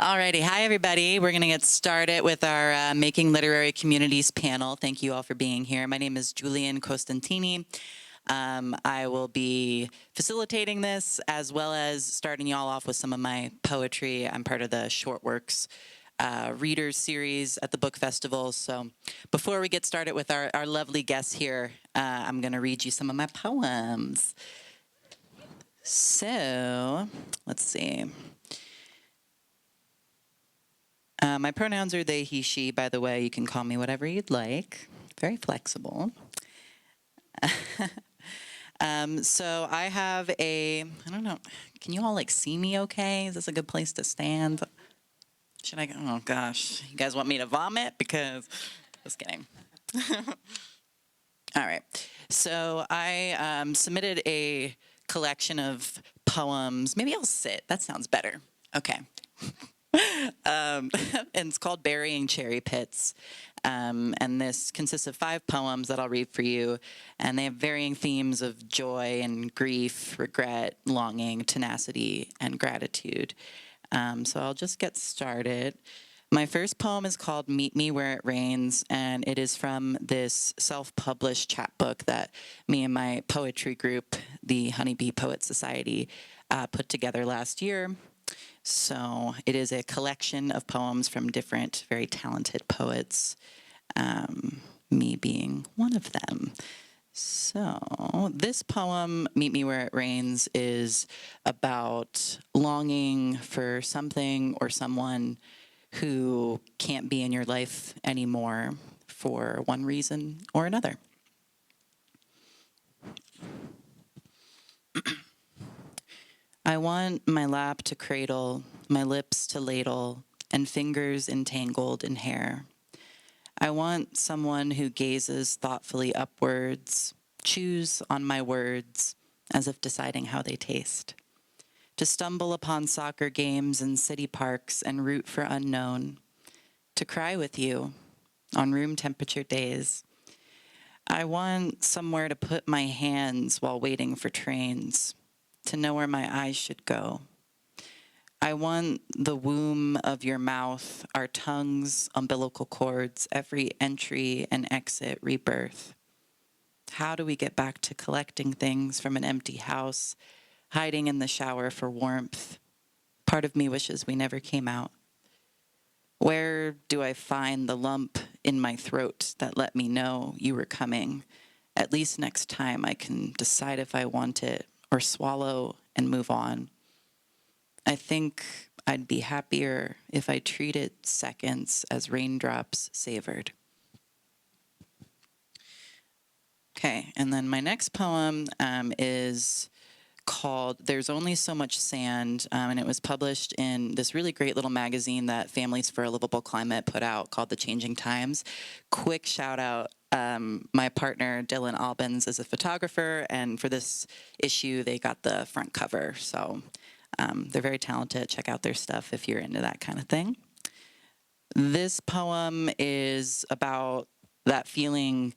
Alrighty, hi everybody. We're going to get started with our Making Literary Communities panel. Thank you all for being here. My name is Julian Costantini. I will be facilitating this as well as starting y'all off with some of my poetry. I'm part of the Short Works Readers series at the Book Festival. So before we get started with our lovely guests here, I'm going to read you some of my poems. So let's see. My pronouns are they, he, she. By the way, you can call me whatever you'd like. Very flexible. So I have I don't know, can you all see me okay? Is this a good place to stand? Should I go? Oh gosh, you guys want me to vomit? Because, just kidding. All right, so I submitted a collection of poems. Maybe I'll sit, that sounds better. Okay. And it's called Burying Cherry Pits. And this consists of 5 poems that I'll read for you. And they have varying themes of joy and grief, regret, longing, tenacity, and gratitude. So I'll just get started. My first poem is called Meet Me Where It Rains, and it is from this self-published chapbook that me and my poetry group, the Honeybee Poet Society, put together last year. So it is a collection of poems from different, very talented poets, me being one of them. So this poem, Meet Me Where It Rains, is about longing for something or someone who can't be in your life anymore for one reason or another. I want my lap to cradle, my lips to ladle, and fingers entangled in hair. I want someone who gazes thoughtfully upwards, chews on my words, as if deciding how they taste. To stumble upon soccer games in city parks and root for unknown. To cry with you on room temperature days. I want somewhere to put my hands while waiting for trains. To know where my eyes should go. I want the womb of your mouth, our tongues, umbilical cords, every entry and exit, rebirth. How do we get back to collecting things from an empty house, hiding in the shower for warmth? Part of me wishes we never came out. Where do I find the lump in my throat that let me know you were coming? At least next time I can decide if I want it or swallow and move on. I think I'd be happier if I treated seconds as raindrops savored. Okay, and then my next poem is called There's Only So Much Sand, and it was published in this really great little magazine that Families for a Livable Climate put out called The Changing Times. Quick shout out, my partner Dylan Albans is a photographer, and for this issue they got the front cover, so they're very talented. Check out their stuff if you're into that kind of thing. This poem is about that feeling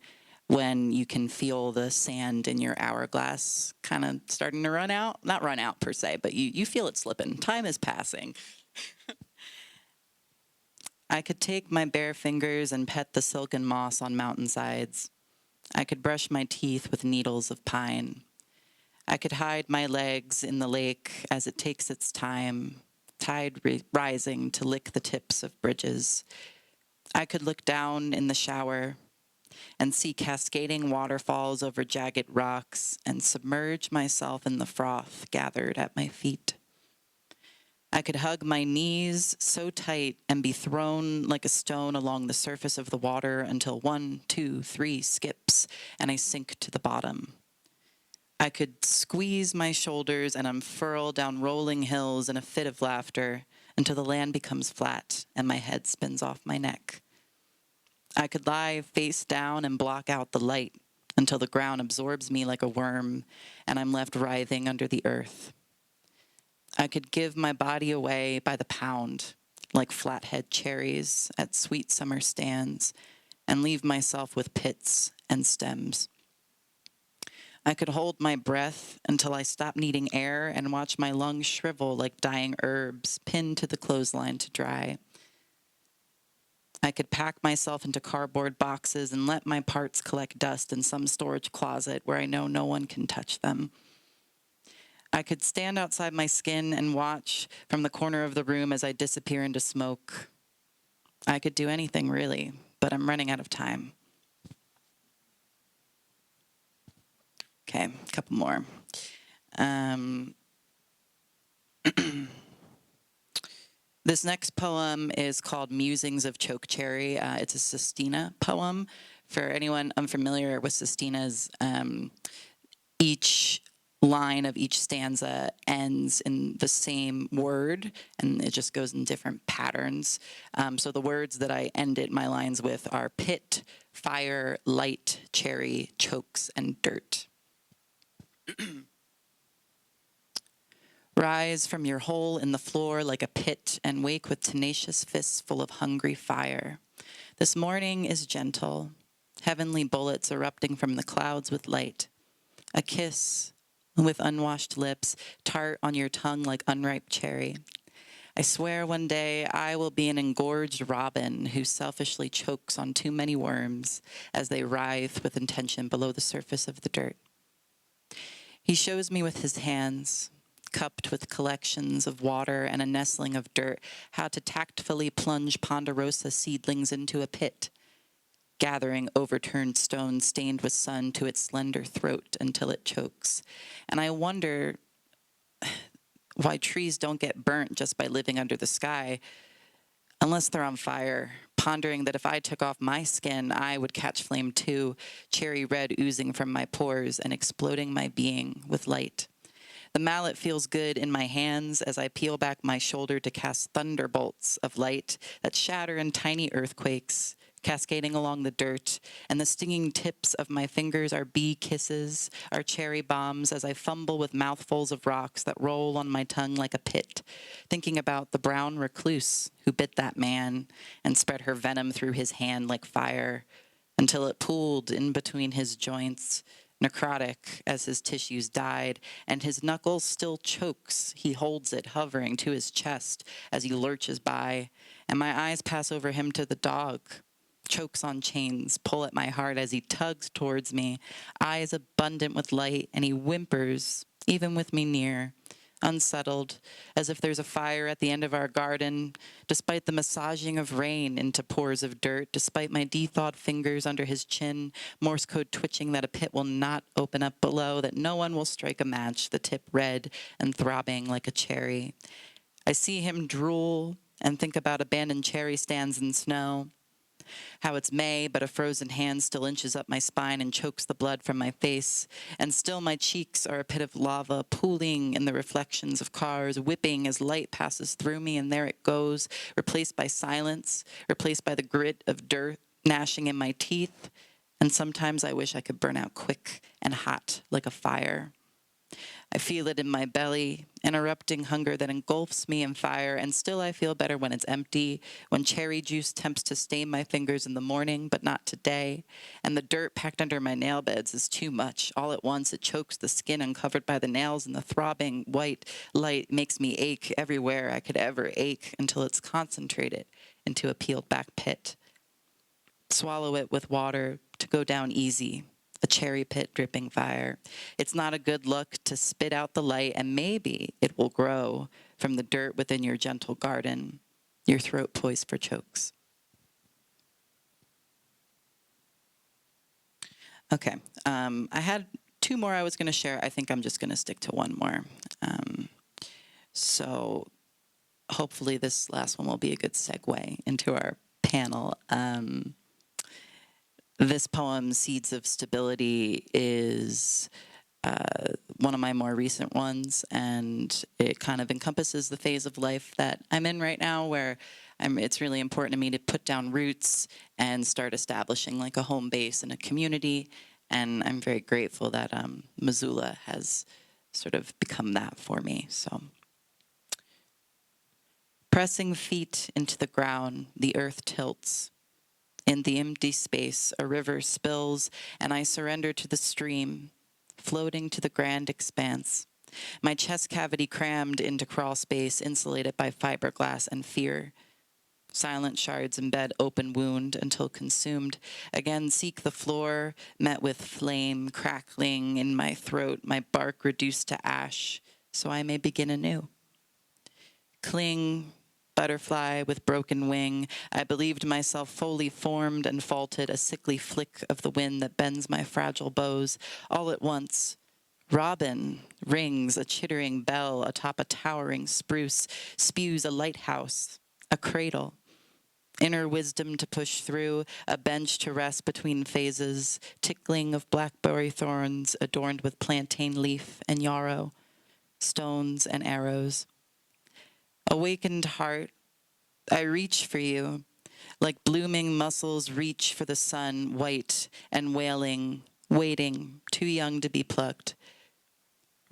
when you can feel the sand in your hourglass kind of starting to run out. Not run out per se, but you feel it slipping. Time is passing. I could take my bare fingers and pet the silken moss on mountainsides. I could brush my teeth with needles of pine. I could hide my legs in the lake as it takes its time, tide rising to lick the tips of bridges. I could look down in the shower and see cascading waterfalls over jagged rocks and submerge myself in the froth gathered at my feet. I could hug my knees so tight and be thrown like a stone along the surface of the water until 1, 2, 3 skips and I sink to the bottom. I could squeeze my shoulders and unfurl down rolling hills in a fit of laughter until the land becomes flat and my head spins off my neck. I could lie face down and block out the light until the ground absorbs me like a worm and I'm left writhing under the earth. I could give my body away by the pound, like flathead cherries at sweet summer stands, and leave myself with pits and stems. I could hold my breath until I stopped needing air and watch my lungs shrivel like dying herbs pinned to the clothesline to dry. I could pack myself into cardboard boxes and let my parts collect dust in some storage closet where I know no one can touch them. I could stand outside my skin and watch from the corner of the room as I disappear into smoke. I could do anything, really, but I'm running out of time. Okay, a couple more. This next poem is called Musings of Chokecherry. It's a sestina poem. For anyone unfamiliar with sestinas, each line of each stanza ends in the same word, and it just goes in different patterns. So the words that I ended my lines with are pit, fire, light, cherry, chokes, and dirt. Rise from your hole in the floor like a pit and wake with tenacious fists full of hungry fire. This morning is gentle, heavenly bullets erupting from the clouds with light. A kiss with unwashed lips, tart on your tongue like unripe cherry. I swear one day I will be an engorged robin who selfishly chokes on too many worms as they writhe with intention below the surface of the dirt. He shows me with his hands, cupped with collections of water and a nestling of dirt, how to tactfully plunge ponderosa seedlings into a pit, gathering overturned stones stained with sun to its slender throat until it chokes. And I wonder why trees don't get burnt just by living under the sky, unless they're on fire, pondering that if I took off my skin, I would catch flame too, cherry red oozing from my pores and exploding my being with light. The mallet feels good in my hands as I peel back my shoulder to cast thunderbolts of light that shatter in tiny earthquakes, cascading along the dirt, and the stinging tips of my fingers are bee kisses, are cherry bombs as I fumble with mouthfuls of rocks that roll on my tongue like a pit, thinking about the brown recluse who bit that man and spread her venom through his hand like fire until it pooled in between his joints, necrotic as his tissues died, and his knuckle still chokes. He holds it hovering to his chest as he lurches by, and my eyes pass over him to the dog. Chokes on chains pull at my heart as he tugs towards me, eyes abundant with light, and he whimpers, even with me near, unsettled, as if there's a fire at the end of our garden, despite the massaging of rain into pores of dirt, despite my de-thawed fingers under his chin, Morse code twitching that a pit will not open up below, that no one will strike a match, the tip red and throbbing like a cherry. I see him drool and think about abandoned cherry stands in snow, how it's May, but a frozen hand still inches up my spine and chokes the blood from my face. And still my cheeks are a pit of lava, pooling in the reflections of cars, whipping as light passes through me, and there it goes, replaced by silence, replaced by the grit of dirt gnashing in my teeth. And sometimes I wish I could burn out quick and hot like a fire. I feel it in my belly, an erupting hunger that engulfs me in fire, and still I feel better when it's empty, when cherry juice tempts to stain my fingers in the morning, but not today, and the dirt packed under my nail beds is too much. All at once it chokes the skin uncovered by the nails, and the throbbing white light makes me ache everywhere I could ever ache until it's concentrated into a peeled back pit. Swallow it with water to go down easy. A cherry pit dripping fire. It's not a good look to spit out the light, and maybe it will grow from the dirt within your gentle garden, your throat poised for chokes. Okay, I had two more I was going to share. I think I'm just going to stick to one more. So hopefully this last one will be a good segue into our panel. This poem, Seeds of Stability, is one of my more recent ones, and it kind of encompasses the phase of life that I'm in right now, where it's really important to me to put down roots and start establishing like a home base and a community, and I'm very grateful that Missoula has sort of become that for me. So, pressing feet into the ground, the earth tilts. In the empty space, a river spills, and I surrender to the stream, floating to the grand expanse. My chest cavity crammed into crawl space, insulated by fiberglass and fear. Silent shards embed open wound until consumed. Again, seek the floor, met with flame crackling in my throat, my bark reduced to ash, so I may begin anew. Cling, butterfly with broken wing, I believed myself fully formed and faulted, a sickly flick of the wind that bends my fragile bows. All at once, robin rings a chittering bell atop a towering spruce, spews a lighthouse, a cradle. Inner wisdom to push through, a bench to rest between phases, tickling of blackberry thorns adorned with plantain leaf and yarrow, stones and arrows. Awakened heart, I reach for you, like blooming muscles reach for the sun, white and wailing, waiting, too young to be plucked.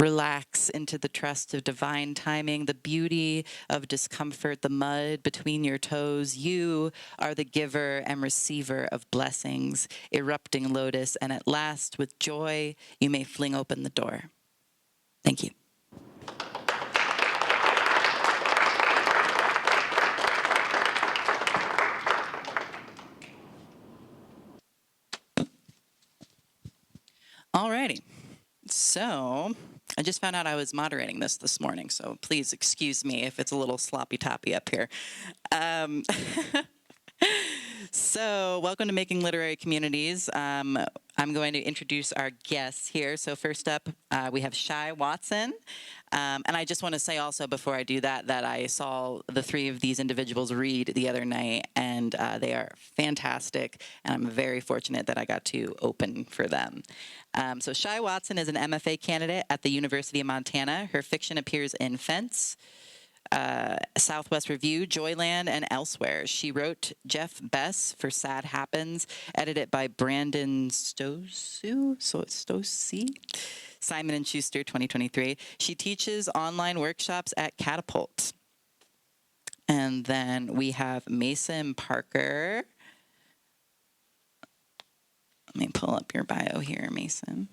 Relax into the trust of divine timing, the beauty of discomfort, the mud between your toes. You are the giver and receiver of blessings, erupting lotus, and at last, with joy, you may fling open the door. Thank you. All righty. So I just found out I was moderating this morning, so please excuse me if it's a little sloppy-toppy up here. So welcome to Making Literary Communities. I'm going to introduce our guests here. So first up, we have Shai Watson. And I just want to say also before I do that, that I saw the three of these individuals read the other night, and they are fantastic. And I'm very fortunate that I got to open for them. So Shai Watson is an MFA candidate at the University of Montana. Her fiction appears in Fence, Southwest Review, Joyland, and elsewhere. She wrote Jeff Bess for Sad Happens, edited by Brandon Stosu, Simon & Schuster, 2023. She teaches online workshops at Catapult. And then we have Mason Parker. Let me pull up your bio here, Mason.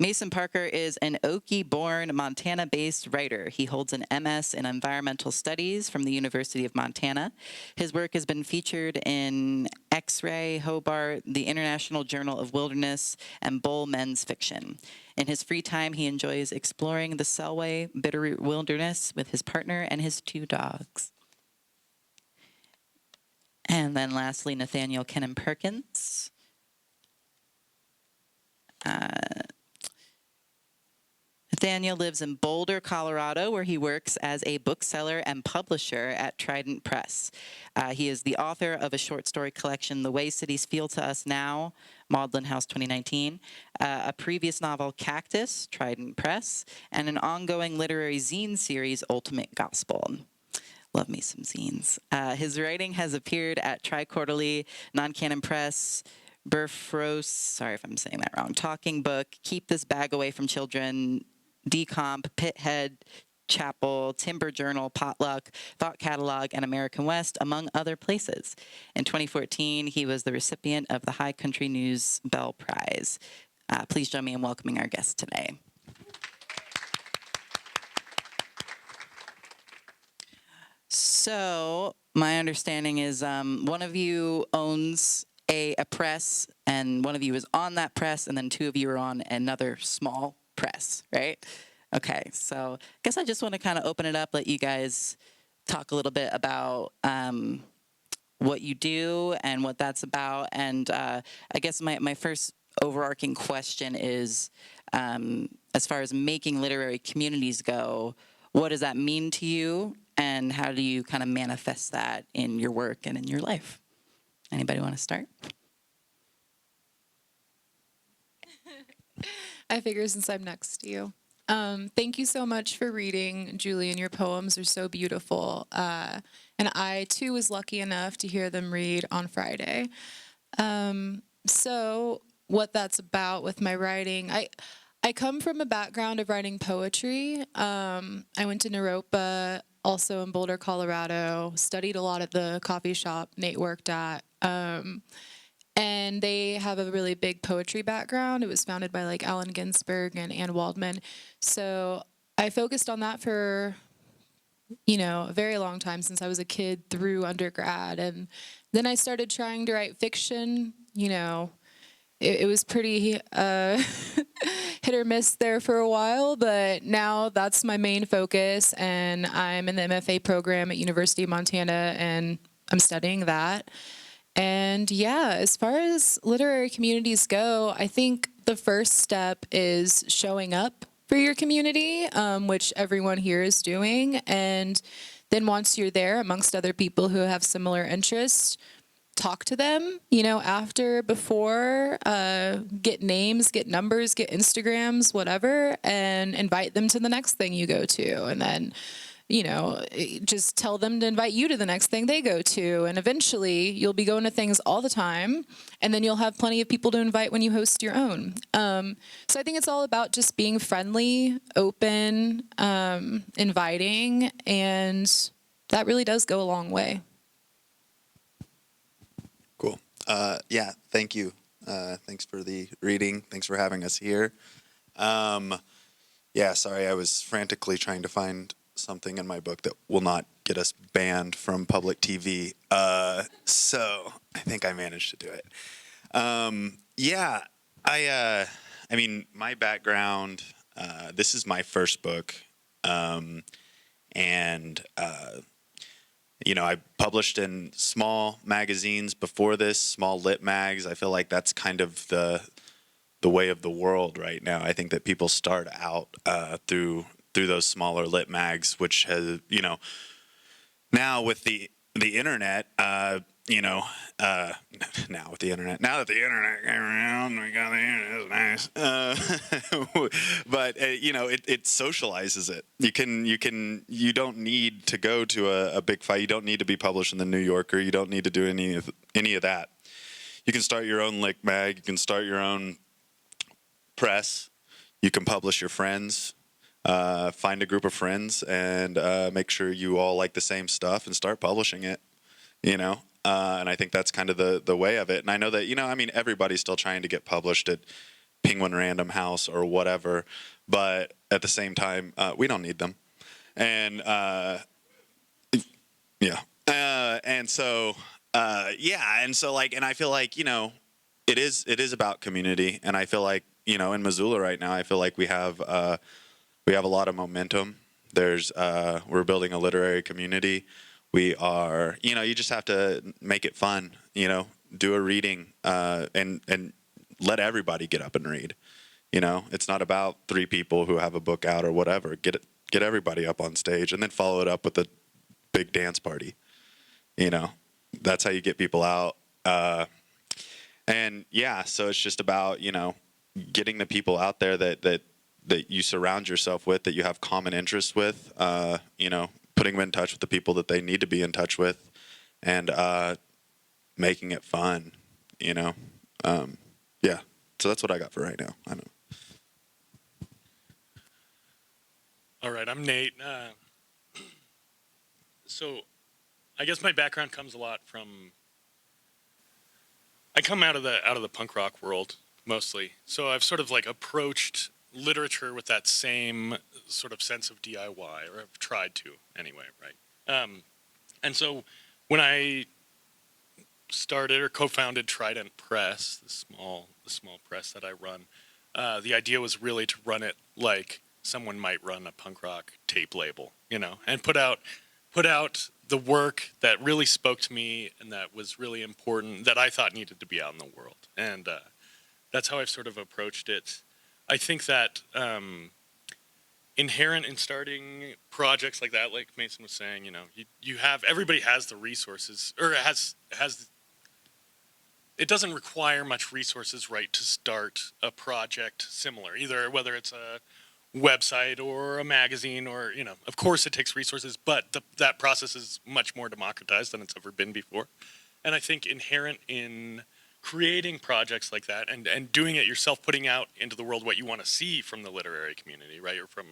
Mason Parker is an Okie-born, Montana-based writer. He holds an MS in Environmental Studies from the University of Montana. His work has been featured in X-Ray, Hobart, the International Journal of Wilderness, and Bull Men's Fiction. In his free time, he enjoys exploring the Selway Bitterroot Wilderness with his partner and his 2 dogs. And then lastly, Nathaniel Kennon Perkins. Nathaniel lives in Boulder, Colorado, where he works as a bookseller and publisher at Trident Press. He is the author of a short story collection, The Way Cities Feel to Us Now, Maudlin House 2019, a previous novel, Cactus, Trident Press, and an ongoing literary zine series, Ultimate Gospel. Love me some zines. His writing has appeared at Tri-Quarterly, Non-Canon Press, Burfros, sorry if I'm saying that wrong, Talking Book, Keep This Bag Away from Children, Decomp, Pithead, Chapel, Timber Journal, Potluck, Thought Catalog, and American West, among other places. In 2014, he was the recipient of the High Country News Bell Prize. Please join me in welcoming our guest today. So my understanding is one of you owns a press, and one of you is on that press, and then 2 of you are on another small press, right? Okay, so I guess I just want to kind of open it up, let you guys talk a little bit about what you do and what that's about. And I guess my first overarching question is, as far as making literary communities go, what does that mean to you, and how do you kind of manifest that in your work and in your life? Anybody want to start? I figure since I'm next to you. Thank you so much for reading, Julian. Your poems are so beautiful. And I, too, was lucky enough to hear them read on Friday. So what that's about with my writing, I come from a background of writing poetry. I went to Naropa, also in Boulder, Colorado, studied a lot at the coffee shop Nate worked at. and they have a really big poetry background. It was founded by like Allen Ginsberg and Anne Waldman. So I focused on that for, a very long time, since I was a kid through undergrad. And then I started trying to write fiction. It was pretty hit or miss there for a while, but now that's my main focus. And I'm in the MFA program at University of Montana, and I'm studying that. And yeah, as far as literary communities go, I think the first step is showing up for your community, which everyone here is doing. And then once you're there amongst other people who have similar interests, talk to them, after, before, get names, get numbers, get Instagrams, whatever, and invite them to the next thing you go to. And then, just tell them to invite you to the next thing they go to. And eventually you'll be going to things all the time. And then you'll have plenty of people to invite when you host your own. So I think it's all about just being friendly, open, inviting. And that really does go a long way. Cool. Yeah, thank you. Thanks for the reading. Thanks for having us here. Yeah, sorry, I was frantically trying to find something in my book that will not get us banned from public TV. So I think I managed to do it. Yeah, I mean, my background, this is my first book. And I published in small magazines before this, small lit mags. I feel like that's kind of the way of the world right now. I think that people start out through those smaller lit mags, which has, now with the internet, now with the internet, now that the internet came around, we got the internet, it's nice. But it socializes it. You don't need to go to a big fight. You don't need to be published in the New Yorker. You don't need to do any of that. You can start your own lit mag. You can start your own press. You can publish your friends. Find a group of friends and make sure you all like the same stuff and start publishing it, and I think that's kind of the way of it. And I know that, everybody's still trying to get published at Penguin Random House or whatever, but at the same time, we don't need them. And yeah. And so and I feel like, it is about community. And I feel like, in Missoula right now, I feel like we have a lot of momentum. We're building a literary community. We are, you just have to make it fun, do a reading, and let everybody get up and read. It's not about 3 people who have a book out or whatever. Get everybody up on stage and then follow it up with a big dance party. That's how you get people out. And yeah, so it's just about, getting the people out there that you surround yourself with, that you have common interests with, putting them in touch with the people that they need to be in touch with, and making it fun, Yeah. So that's what I got for right now. I don't know. All right, I'm Nate. So I guess my background comes a lot from, I come out of the punk rock world mostly. So I've sort of like approached literature with that same sort of sense of DIY, or I've tried to anyway, right? And so when I started or co-founded Trident Press, the small press that I run, the idea was really to run it like someone might run a punk rock tape label, and put out the work that really spoke to me and that was really important, that I thought needed to be out in the world. And that's how I've sort of approached it. I think that inherent in starting projects like that, like Mason was saying, you have, everybody has the resources, or has. It doesn't require much resources, right, to start a project similar, either whether it's a website or a magazine, or of course it takes resources, but that process is much more democratized than it's ever been before. And I think inherent in creating projects like that and doing it yourself, putting out into the world what you want to see from the literary community, right, or from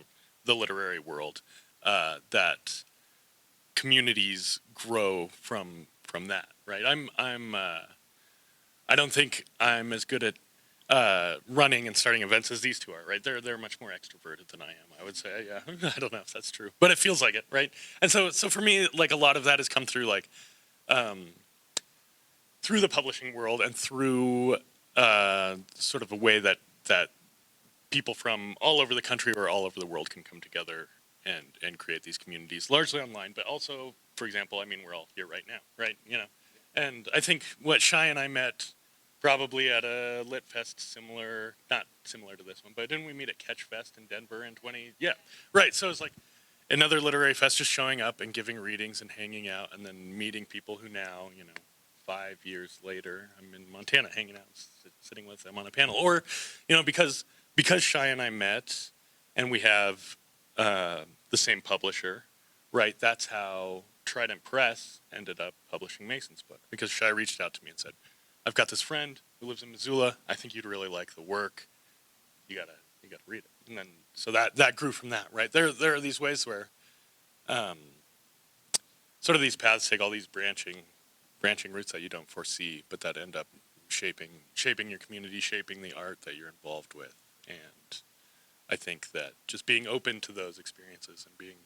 the literary world, that communities grow from that, right? I don't think I'm as good at running and starting events as these two are, right? They're much more extroverted than I am. I would say, yeah. I don't know if that's true, but it feels like it, right? And so for me, like a lot of that has come through like through the publishing world and through sort of a way that people from all over the country or all over the world can come together and create these communities, largely online, but also, for example, I mean, we're all here right now, right? You know, and I think what Shai and I met probably at a Lit Fest similar, not similar to this one, but didn't we meet at Catch Fest in Denver in 20? Yeah, right. So it's like another literary fest, just showing up and giving readings and hanging out, and then meeting people who now, you know, 5 years later, I'm in Montana hanging out, sitting with them on a panel, or, you know, because Shai and I met, and we have the same publisher, right? That's how Trident Press ended up publishing Mason's book, because Shai reached out to me and said, "I've got this friend who lives in Missoula. I think you'd really like the work. You gotta read it." And then so that grew from that, right? There are these ways where, sort of these paths take all these branching routes that you don't foresee, but that end up shaping your community, shaping the art that you're involved with. And I think that just being open to those experiences and being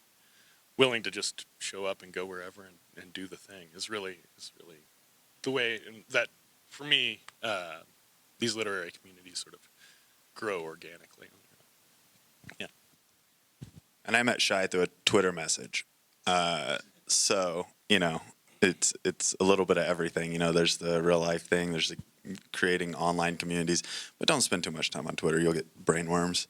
willing to just show up and go wherever and do the thing is really the way that, for me, these literary communities sort of grow organically. Yeah. And I met Shai through a Twitter message. So, you know, it's a little bit of everything. You know, there's the real life thing, there's the creating online communities, but don't spend too much time on Twitter. You'll get brainworms.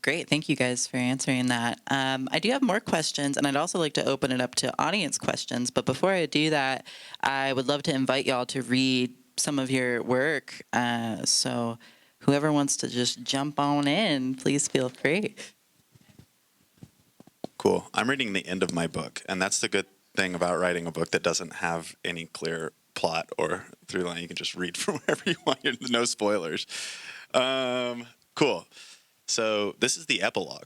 Great. Thank you guys for answering that. I do have more questions, and I'd also like to open it up to audience questions. But before I do that, I would love to invite y'all to read some of your work. So whoever wants to just jump on in, please feel free. Cool. I'm reading the end of my book, and that's the good thing about writing a book that doesn't have any clear plot or through line. You can just read from wherever you want. There's no spoilers. Cool. So this is the epilogue.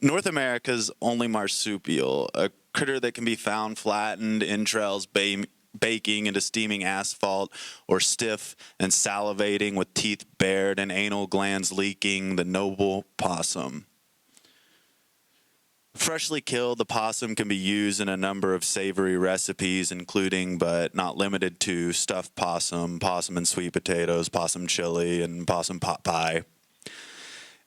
North America's only marsupial, a critter that can be found flattened, entrails baking into steaming asphalt, or stiff and salivating with teeth bared and anal glands leaking, the noble possum. Freshly killed, the possum can be used in a number of savory recipes, including but not limited to stuffed possum, possum and sweet potatoes, possum chili, and possum pot pie.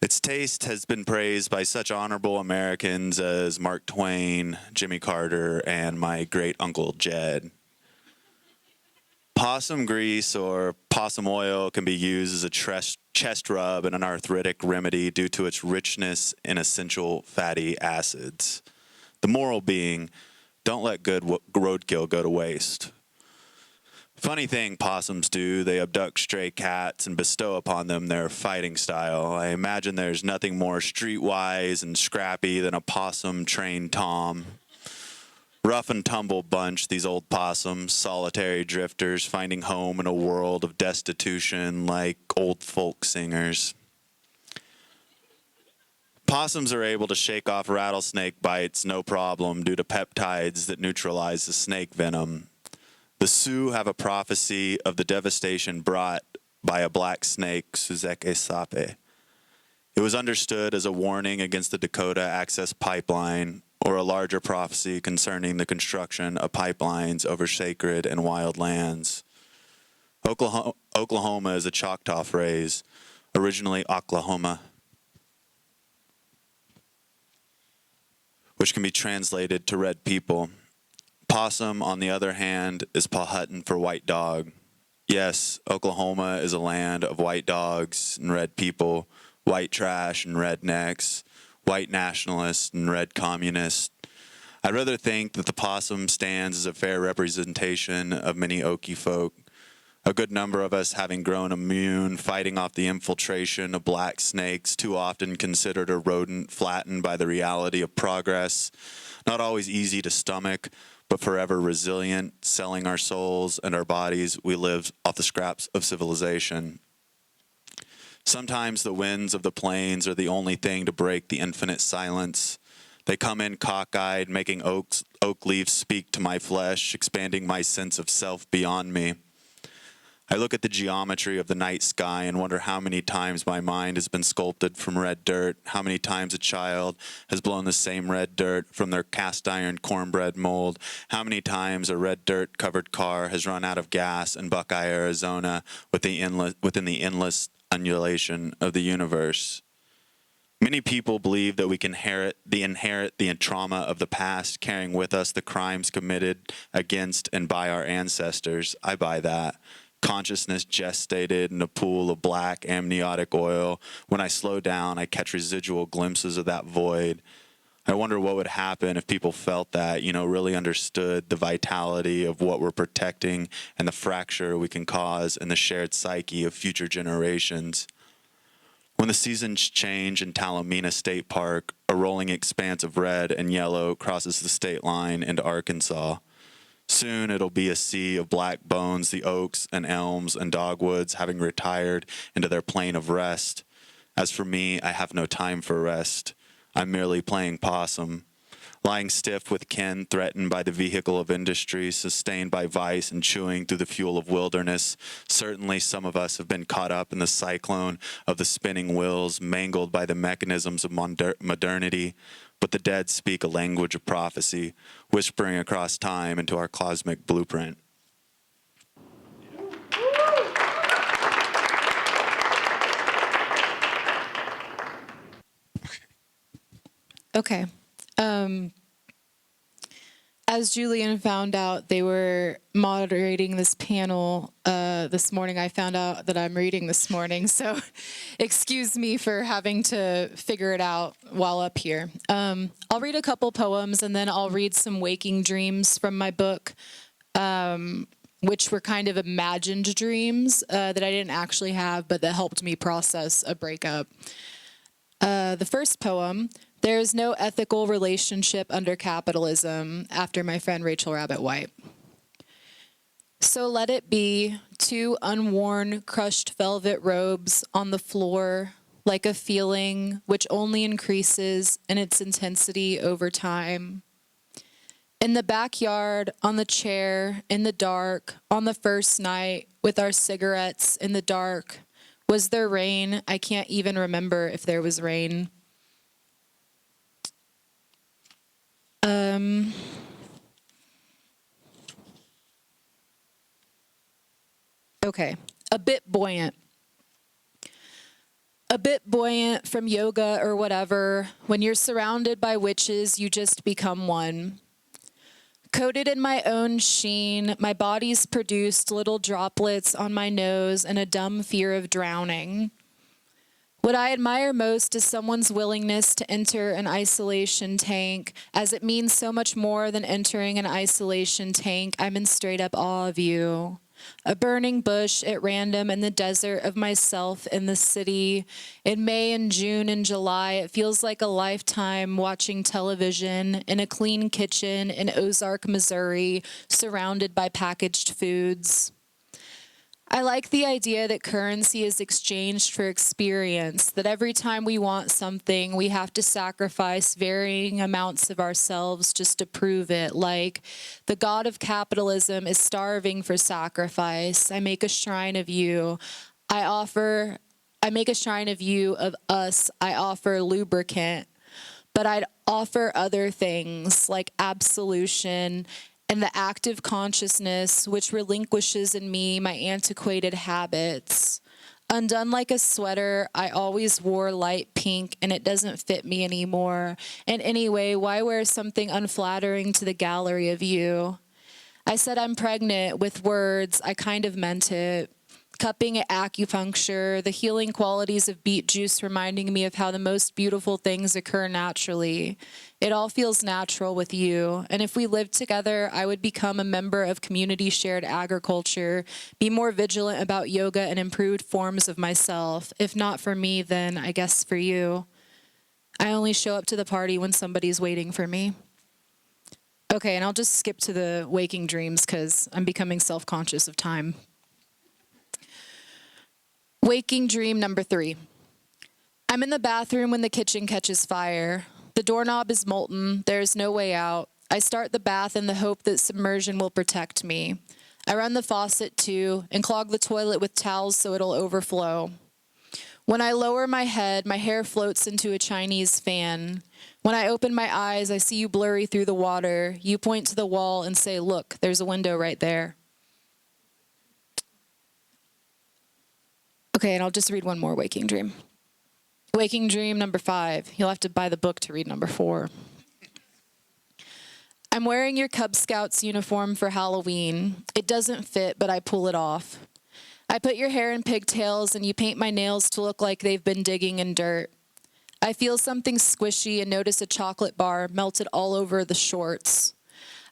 Its taste has been praised by such honorable Americans as Mark Twain, Jimmy Carter, and my great uncle Jed. Possum grease or possum oil can be used as a chest rub and an arthritic remedy due to its richness in essential fatty acids. The moral being, don't let good roadkill go to waste. Funny thing possums do, they abduct stray cats and bestow upon them their fighting style. I imagine there's nothing more streetwise and scrappy than a possum-trained Tom. Rough and tumble bunch, these old possums, solitary drifters, finding home in a world of destitution like old folk singers. Possums are able to shake off rattlesnake bites no problem due to peptides that neutralize the snake venom. The Sioux have a prophecy of the devastation brought by a black snake, Suzeke Sape. It was understood as a warning against the Dakota Access Pipeline, or a larger prophecy concerning the construction of pipelines over sacred and wild lands. Oklahoma is a Choctaw phrase, originally Oklahoma, which can be translated to red people. Possum, on the other hand, is Powhatan for white dog. Yes, Oklahoma is a land of white dogs and red people, white trash and rednecks, white nationalists and red communists. I'd rather think that the possum stands as a fair representation of many Okie folk, a good number of us having grown immune, fighting off the infiltration of black snakes, too often considered a rodent flattened by the reality of progress, not always easy to stomach, but forever resilient, selling our souls and our bodies, we live off the scraps of civilization. Sometimes the winds of the plains are the only thing to break the infinite silence. They come in cockeyed, making oak leaves speak to my flesh, expanding my sense of self beyond me. I look at the geometry of the night sky and wonder how many times my mind has been sculpted from red dirt, how many times a child has blown the same red dirt from their cast iron cornbread mold, how many times a red dirt covered car has run out of gas in Buckeye, Arizona, within the endless undulation of the universe. Many people believe that we can inherit the trauma of the past, carrying with us the crimes committed against and by our ancestors. I buy that. Consciousness gestated in a pool of black amniotic oil. When I slow down, I catch residual glimpses of that void. I wonder what would happen if people felt that, really understood the vitality of what we're protecting and the fracture we can cause in the shared psyche of future generations. When the seasons change in Talamina State Park, a rolling expanse of red and yellow crosses the state line into Arkansas. Soon it'll be a sea of black bones, the oaks and elms and dogwoods having retired into their plane of rest. As for me, I have no time for rest. I'm merely playing possum, lying stiff with kin threatened by the vehicle of industry, sustained by vice and chewing through the fuel of wilderness. Certainly some of us have been caught up in the cyclone of the spinning wheels, mangled by the mechanisms of modernity. But the dead speak a language of prophecy, whispering across time into our cosmic blueprint. Okay. As Julian found out, they were moderating this panel this morning. I found out that I'm reading this morning, so excuse me for having to figure it out while up here. I'll read a couple poems, and then I'll read some waking dreams from my book, which were kind of imagined dreams that I didn't actually have, but that helped me process a breakup. The first poem: there is no ethical relationship under capitalism, after my friend Rachel Rabbit White. So let it be 2 unworn, crushed velvet robes on the floor, like a feeling which only increases in its intensity over time. In the backyard, on the chair, in the dark, on the first night, with our cigarettes in the dark. Was there rain? I can't even remember if there was rain. Okay, a bit buoyant. A bit buoyant from yoga or whatever. When you're surrounded by witches, you just become one. Coated in my own sheen, my body's produced little droplets on my nose and a dumb fear of drowning. What I admire most is someone's willingness to enter an isolation tank, as it means so much more than entering an isolation tank. I'm in straight up awe of you. A burning bush at random in the desert of myself in the city. In May and June and July, it feels like a lifetime watching television in a clean kitchen in Ozark, Missouri, surrounded by packaged foods. I like the idea that currency is exchanged for experience, that every time we want something, we have to sacrifice varying amounts of ourselves just to prove it. Like, the god of capitalism is starving for sacrifice. I make a shrine of you. I make a shrine of you, of us. I offer lubricant. But I'd offer other things like absolution and the active consciousness which relinquishes in me my antiquated habits. Undone like a sweater, I always wore light pink and it doesn't fit me anymore. And anyway, why wear something unflattering to the gallery of you? I said I'm pregnant with words, I kind of meant it. Cupping at acupuncture, the healing qualities of beet juice reminding me of how the most beautiful things occur naturally. It all feels natural with you. And if we lived together, I would become a member of community shared agriculture, be more vigilant about yoga and improved forms of myself. If not for me, then I guess for you. I only show up to the party when somebody's waiting for me. Okay, and I'll just skip to the waking dreams because I'm becoming self-conscious of time. Waking dream number 3. I'm in the bathroom when the kitchen catches fire. The doorknob is molten. There is no way out. I start the bath in the hope that submersion will protect me. I run the faucet too and clog the toilet with towels so it'll overflow. When I lower my head, my hair floats into a Chinese fan. When I open my eyes, I see you blurry through the water. You point to the wall and say, "Look, there's a window right there." Okay, and I'll just read one more waking dream. Waking dream number 5. You'll have to buy the book to read number 4. I'm wearing your Cub Scouts uniform for Halloween. It doesn't fit, but I pull it off. I put your hair in pigtails and you paint my nails to look like they've been digging in dirt. I feel something squishy and notice a chocolate bar melted all over the shorts.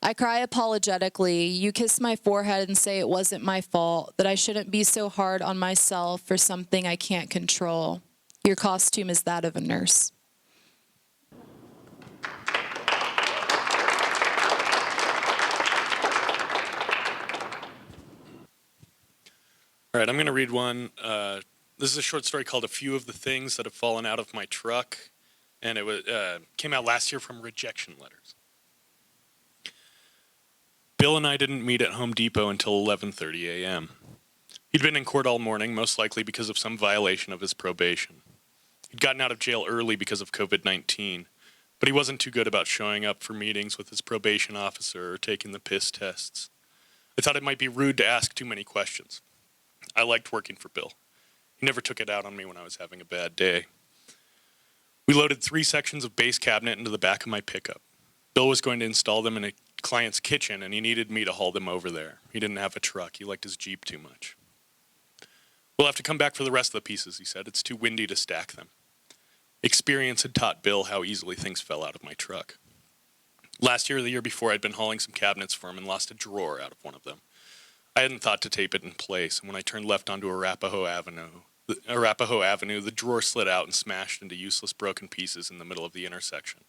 I cry apologetically. You kiss my forehead and say it wasn't my fault, that I shouldn't be so hard on myself for something I can't control. Your costume is that of a nurse. All right, I'm going to read one. This is a short story called "A Few of the Things That Have Fallen Out of My Truck," and it came out last year from Rejection Letters. Bill and I didn't meet at Home Depot until 11:30 a.m. He'd been in court all morning, most likely because of some violation of his probation. He'd gotten out of jail early because of COVID-19, but he wasn't too good about showing up for meetings with his probation officer or taking the piss tests. I thought it might be rude to ask too many questions. I liked working for Bill. He never took it out on me when I was having a bad day. We loaded 3 sections of base cabinet into the back of my pickup. Bill was going to install them in a client's kitchen, and he needed me to haul them over there. He didn't have a truck. He liked his Jeep too much. "We'll have to come back for the rest of the pieces," he said. "It's too windy to stack them." Experience had taught Bill how easily things fell out of my truck. Last year or the year before, I'd been hauling some cabinets for him and lost a drawer out of one of them. I hadn't thought to tape it in place, and when I turned left onto Arapahoe Avenue, the drawer slid out and smashed into useless broken pieces in the middle of the intersection.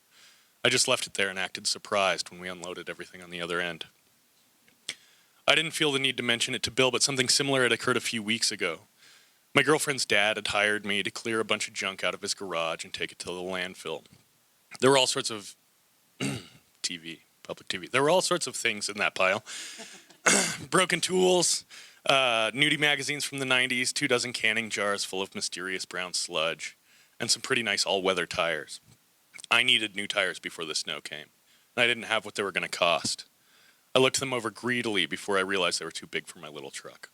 I just left it there and acted surprised when we unloaded everything on the other end. I didn't feel the need to mention it to Bill, but something similar had occurred a few weeks ago. My girlfriend's dad had hired me to clear a bunch of junk out of his garage and take it to the landfill. There were all sorts of public TV. There were all sorts of things in that pile. Broken tools, nudie magazines from the 90s, 24 canning jars full of mysterious brown sludge, and some pretty nice all-weather tires. I needed new tires before the snow came, and I didn't have what they were going to cost. I looked them over greedily before I realized they were too big for my little truck.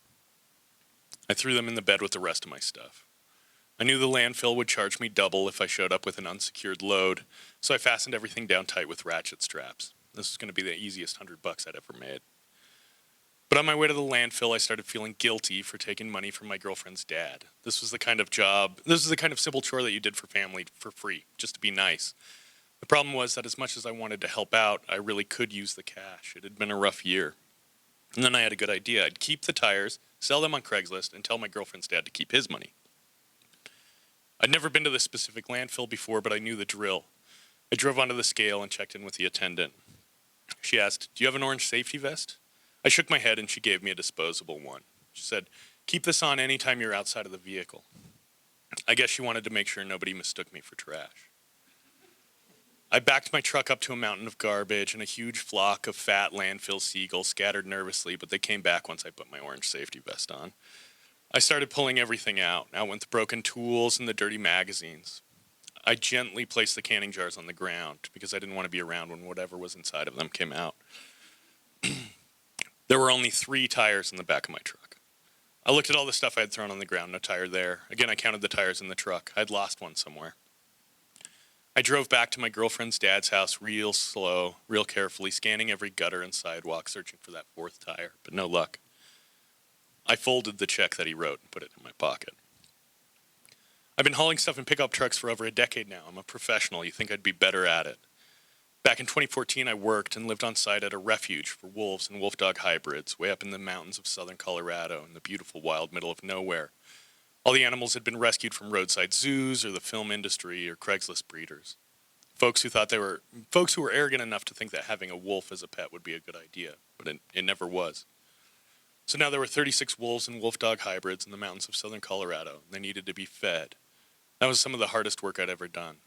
I threw them in the bed with the rest of my stuff. I knew the landfill would charge me double if I showed up with an unsecured load, so I fastened everything down tight with ratchet straps. This was going to be the easiest $100 I'd ever made. But on my way to the landfill, I started feeling guilty for taking money from my girlfriend's dad. This was the kind of simple chore that you did for family for free, just to be nice. The problem was that as much as I wanted to help out, I really could use the cash. It had been a rough year. And then I had a good idea. I'd keep the tires, sell them on Craigslist, and tell my girlfriend's dad to keep his money. I'd never been to this specific landfill before, but I knew the drill. I drove onto the scale and checked in with the attendant. She asked, "Do you have an orange safety vest?" I shook my head and she gave me a disposable one. She said, "Keep this on anytime you're outside of the vehicle." I guess she wanted to make sure nobody mistook me for trash. I backed my truck up to a mountain of garbage, and a huge flock of fat landfill seagulls scattered nervously, but they came back once I put my orange safety vest on. I started pulling everything out went the broken tools and the dirty magazines. I gently placed the canning jars on the ground because I didn't want to be around when whatever was inside of them came out. There were only 3 tires in the back of my truck. I looked at all the stuff I had thrown on the ground, no tire there. Again, I counted the tires in the truck. I'd lost one somewhere. I drove back to my girlfriend's dad's house real slow, real carefully, scanning every gutter and sidewalk, searching for that 4th tire, but no luck. I folded the check that he wrote and put it in my pocket. I've been hauling stuff in pickup trucks for over a decade now. I'm a professional. You think I'd be better at it. Back in 2014, I worked and lived on site at a refuge for wolves and wolf-dog hybrids way up in the mountains of southern Colorado in the beautiful wild middle of nowhere. All the animals had been rescued from roadside zoos or the film industry or Craigslist breeders. Folks who were arrogant enough to think that having a wolf as a pet would be a good idea, but it never was. So now there were 36 wolves and wolf-dog hybrids in the mountains of southern Colorado, and they needed to be fed. That was some of the hardest work I'd ever done.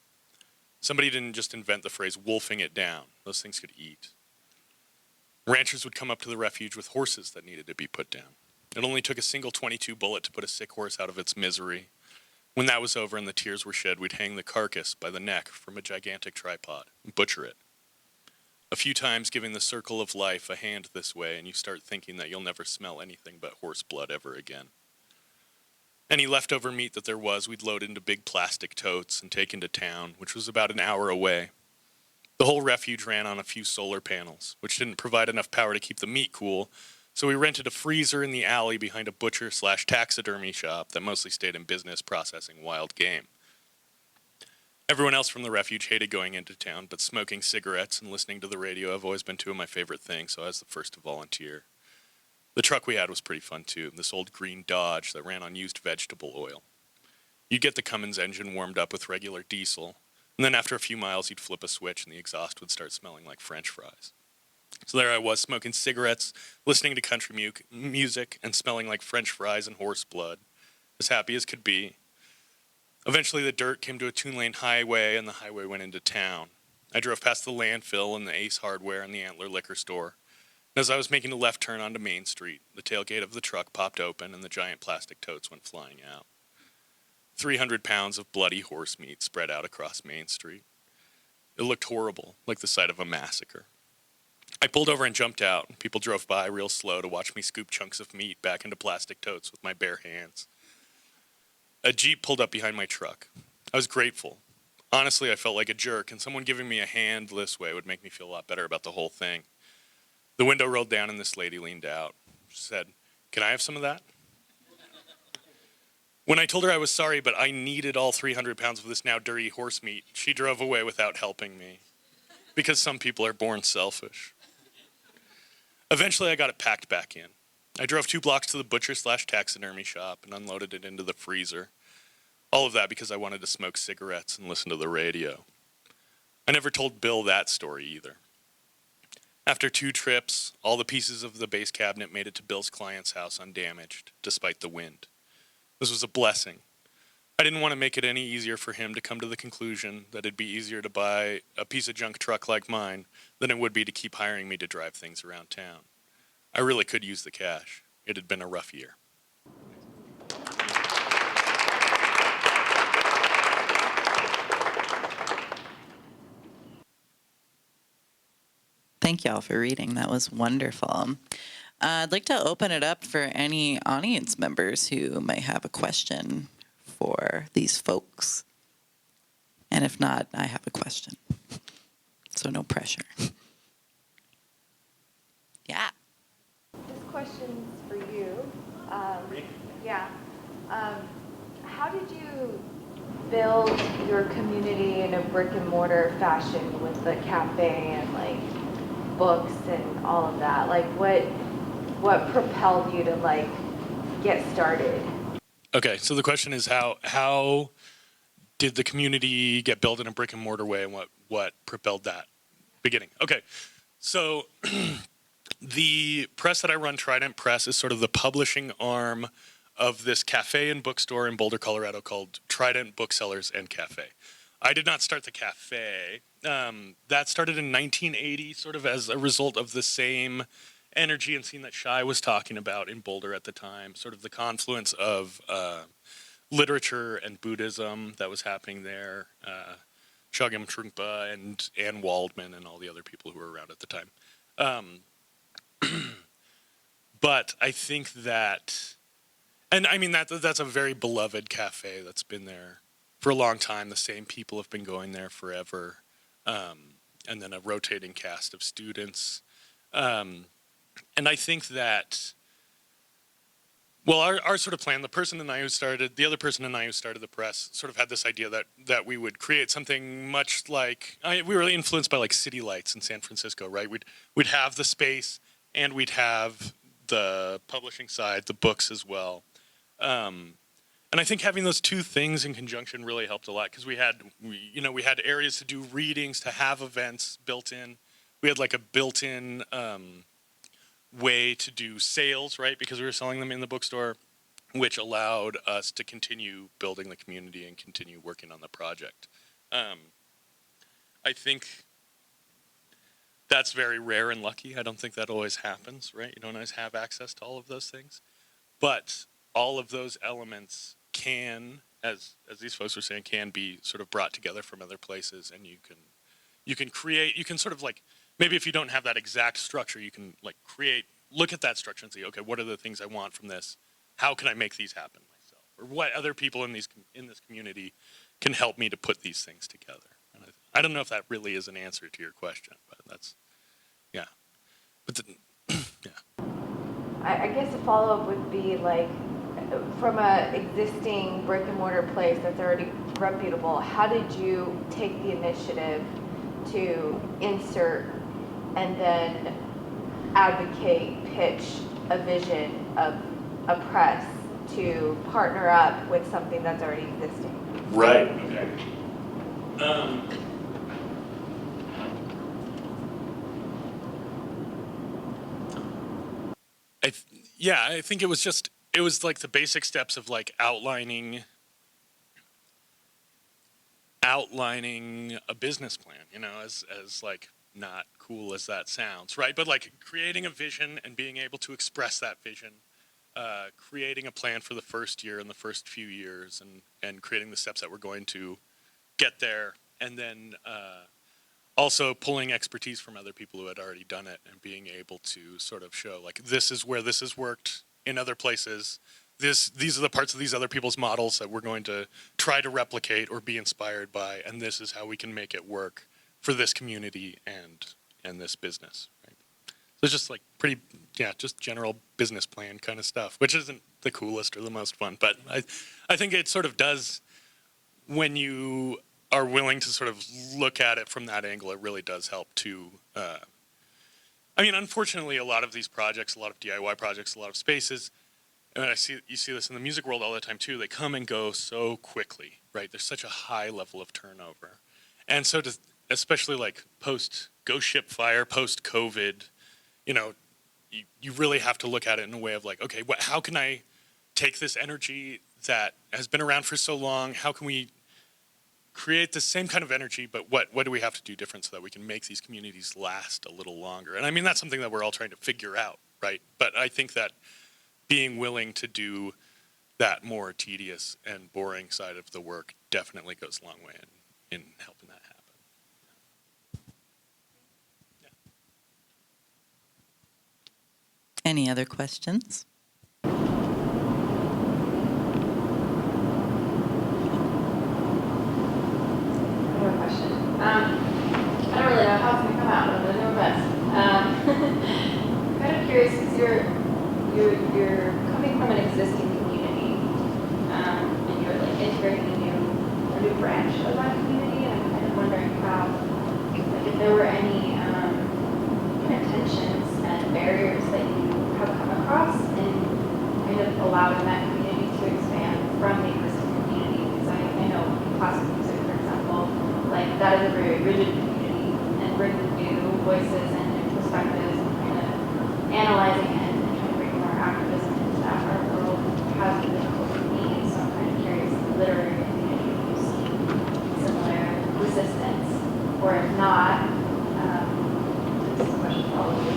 Somebody didn't just invent the phrase wolfing it down. Those things could eat. Ranchers would come up to the refuge with horses that needed to be put down. It only took a single .22 bullet to put a sick horse out of its misery. When that was over and the tears were shed, we'd hang the carcass by the neck from a gigantic tripod and butcher it. A few times giving the circle of life a hand this way, and you start thinking that you'll never smell anything but horse blood ever again. Any leftover meat that there was, we'd load into big plastic totes and take into town, which was about an hour away. The whole refuge ran on a few solar panels, which didn't provide enough power to keep the meat cool, so we rented a freezer in the alley behind a butcher/taxidermy shop that mostly stayed in business processing wild game. Everyone else from the refuge hated going into town, but smoking cigarettes and listening to the radio have always been two of my favorite things, so I was the first to volunteer. The truck we had was pretty fun too, this old green Dodge that ran on used vegetable oil. You'd get the Cummins engine warmed up with regular diesel, and then after a few miles you'd flip a switch and the exhaust would start smelling like French fries. So there I was, smoking cigarettes, listening to country music, and smelling like French fries and horse blood, as happy as could be. Eventually the dirt came to a 2-lane highway and the highway went into town. I drove past the landfill and the Ace Hardware and the Antler Liquor Store. And as I was making a left turn onto Main Street, the tailgate of the truck popped open and the giant plastic totes went flying out. 300 pounds of bloody horse meat spread out across Main Street. It looked horrible, like the site of a massacre. I pulled over and jumped out, and people drove by real slow to watch me scoop chunks of meat back into plastic totes with my bare hands. A Jeep pulled up behind my truck. I was grateful. Honestly, I felt like a jerk, and someone giving me a hand this way would make me feel a lot better about the whole thing. The window rolled down and this lady leaned out. She said, "Can I have some of that?" When I told her I was sorry, but I needed all 300 pounds of this now dirty horse meat, she drove away without helping me. Because some people are born selfish. Eventually, I got it packed back in. I drove 2 blocks to the butcher/taxidermy shop and unloaded it into the freezer. All of that because I wanted to smoke cigarettes and listen to the radio. I never told Bill that story either. After 2 trips, all the pieces of the base cabinet made it to Bill's client's house undamaged, despite the wind. This was a blessing. I didn't want to make it any easier for him to come to the conclusion that it'd be easier to buy a piece of junk truck like mine than it would be to keep hiring me to drive things around town. I really could use the cash. It had been a rough year. Thank y'all for reading. That was wonderful. I'd like to open it up for any audience members who might have a question for these folks. And if not, I have a question. So no pressure. Yeah. This question's for you. Yeah. How did you build your community in a brick and mortar fashion with the cafe and like books and all of that? Like what propelled you to like get started? Okay, so the question is how did the community get built in a brick and mortar way, and what propelled that beginning? Okay, so the press that I run, Trident Press, is sort of the publishing arm of this cafe and bookstore in Boulder, Colorado called Trident Booksellers and Cafe. I did not start the cafe. That started in 1980, sort of as a result of the same energy and scene that Shai was talking about in Boulder at the time, sort of the confluence of literature and Buddhism that was happening there, Chogyam Trungpa and Anne Waldman and all the other people who were around at the time. But I think that, and I mean that's a very beloved cafe that's been there for a long time. The same people have been going there forever, and then a rotating cast of students. And I think that, well, our sort of plan, the other person and I who started the press sort of had this idea that we would create something much like, we were really influenced by like City Lights in San Francisco, right? We'd have the space and we'd have the publishing side, the books as well. And I think having those two things in conjunction really helped a lot because we had areas to do readings, to have events built in. We had like a built-in way to do sales, right? Because we were selling them in the bookstore, which allowed us to continue building the community and continue working on the project. I think that's very rare and lucky. I don't think that always happens, right? You don't always have access to all of those things. But all of those elements can, as these folks were saying, can be sort of brought together from other places, and you can create, you can sort of like, maybe if you don't have that exact structure, you can like look at that structure and say, okay, what are the things I want from this? How can I make these happen myself? Or what other people in this community can help me to put these things together? And I don't know if that really is an answer to your question, but that's, yeah. But yeah. I guess a follow-up would be like, from a existing brick and mortar place that's already reputable, how did you take the initiative to insert and then advocate, pitch a vision of a press to partner up with something that's already existing? Right. Okay. I think it was like the basic steps of like outlining a business plan, you know, as like not cool as that sounds, right? But like creating a vision and being able to express that vision, creating a plan for the first year and the first few years, and creating the steps that we're going to get there, and then also pulling expertise from other people who had already done it and being able to sort of show like, this is where this has worked in other places. These are the parts of these other people's models that we're going to try to replicate or be inspired by, and this is how we can make it work for this community and this business. Right? So it's just like just general business plan kind of stuff, which isn't the coolest or the most fun, but I think it sort of does, when you are willing to sort of look at it from that angle, it really does help to. I mean, unfortunately, a lot of these projects, a lot of DIY projects, a lot of spaces, and you see this in the music world all the time too, they come and go so quickly, right? There's such a high level of turnover. And so especially like post Ghost Ship Fire, post COVID, you know, you really have to look at it in a way of like, okay, how can I take this energy that has been around for so long? How can we create the same kind of energy, but what do we have to do different so that we can make these communities last a little longer? And I mean, that's something that we're all trying to figure out, right? But I think that being willing to do that more tedious and boring side of the work definitely goes a long way in helping that happen. Yeah. Any other questions? Question. I don't really know how it's going to come out, but I'm going to do my best. I'm kind of curious because you're coming from an existing community, and you're like integrating a new branch of that community, and I'm kind of wondering how, like, if there were any tensions and barriers that you have come across in kind of allowing that community to expand from the existing community. Because I know classical music, for example, like that is a very rigid community, and bringing new voices and new perspectives and kind of analyzing it and trying to bring more activism into that art world has been difficult for me. So I'm kind of curious if the literary community you see similar resistance, or if not, this is a question probably.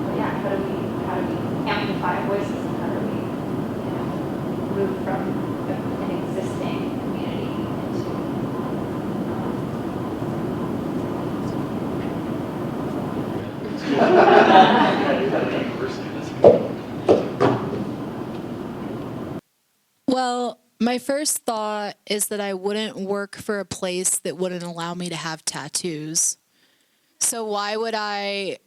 But yeah, how do we amplify voices, and how do we, move from an existing community into Well, my first thought is that I wouldn't work for a place that wouldn't allow me to have tattoos. So why would I